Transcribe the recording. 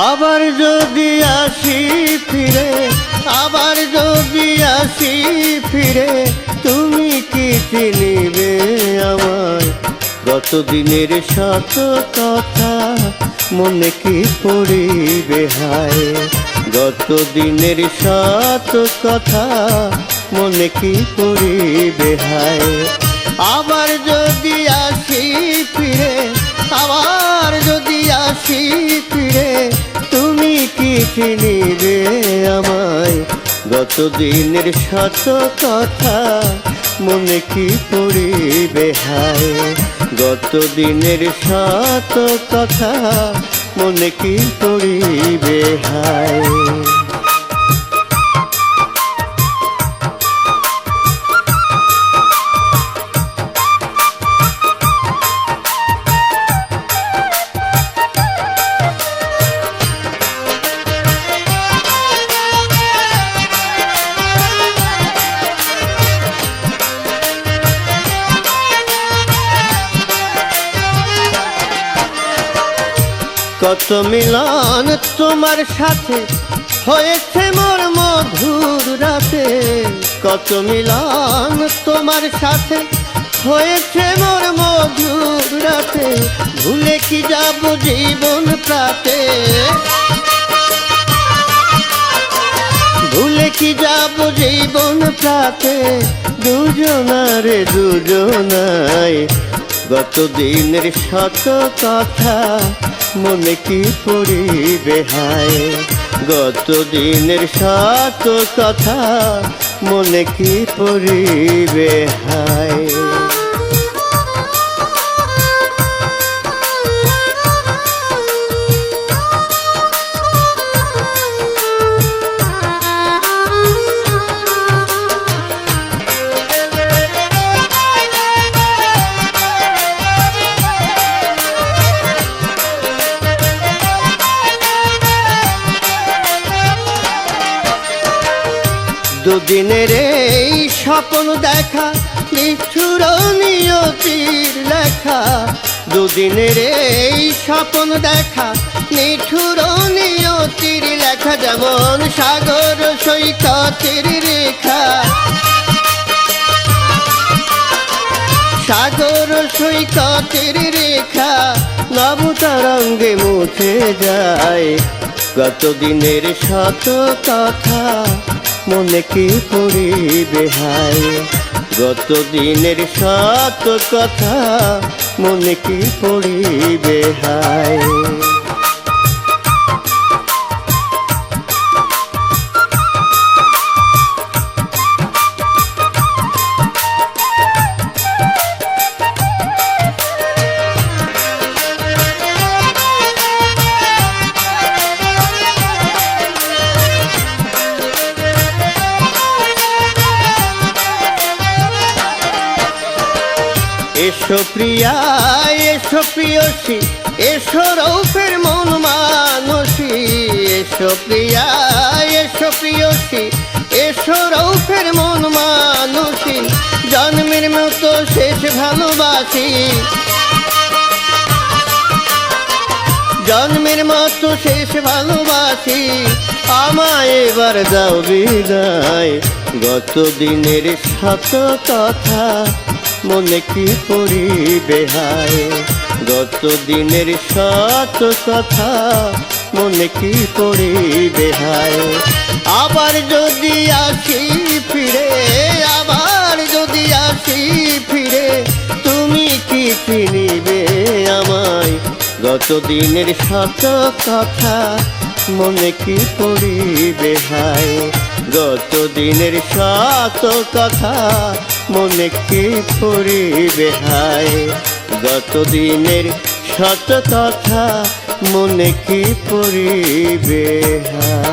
আবার যদি আসি ফিরে, আবার যদি আসি ফিরে, তুমি কি চিনিবে আমায়? গত দিনের শত কথা মনে কি পড়িবে হায়? গত দিনের শত কথা মনে কি পড়িবে হায়? আবার যদি আসি ফিরে, আবার যদি আসি ফিরে, তুমি কি চিনিবে আমায়? গত দিনের শত কথা মনে কি পড়িবে হায়? গত দিনের শত কথা মনে কি পড়িবে হায়? কত মিলন তোমার সাথে হয়েছে মোর মধুর রাতে, কত মিলন তোমার সাথে হয়েছে মোর মধুর রাতে, ভুলে কি যাব জীবন প্রাতে, ভুলে কি যাব জীবন প্রাতে, দুজনারে দুজনায়। গত দিনের শত কথা মনে কি পড়িবে হায়? গত দিনের শত কথা মনে কি পড়িবে হায়? দুদিনের এই স্বপ্ন দেখা নিষ্ঠুর নিয়তির লেখা, দুদিনের এই স্বপ্ন দেখা নিষ্ঠুর নিয়তির লেখা, যেমন সাগর সৈকতের রেখা, সাগর সৈকতের রেখা নব তরঙ্গে মুছে যায়। গত দিনের শত কথা মনে কি পড়িবে হায়? গত দিনের শত কথা মনে কি পড়িবে হায়? এসো প্রিয়া এসো প্রিয়সী, এসো রৌফের মন মানসী, এসো প্রিয়া এসো প্রিয়সী, এসো রৌফের মন মানসী, জন্মের মতো শেষ ভালোবাসি, জন্মের মতো শেষ ভালোবাসি, আমায় এবার দাও বিদায়। গত দিনের শত কথা মনে কি পড়িবে হায়? গত দিনের শত কথা মনে কি পড়িবে হায়? আবার যদি আসি ফিরে, আবার যদি আসি ফিরে, তুমি কি চিনিবে আমায়? গত দিনের শত কথা মনে কি পড়িবে হায়? গত দিনের শত কথা মনে কি পড়িবে হায়? গত দিনের শত কথা মনে কি পড়িবে হায়?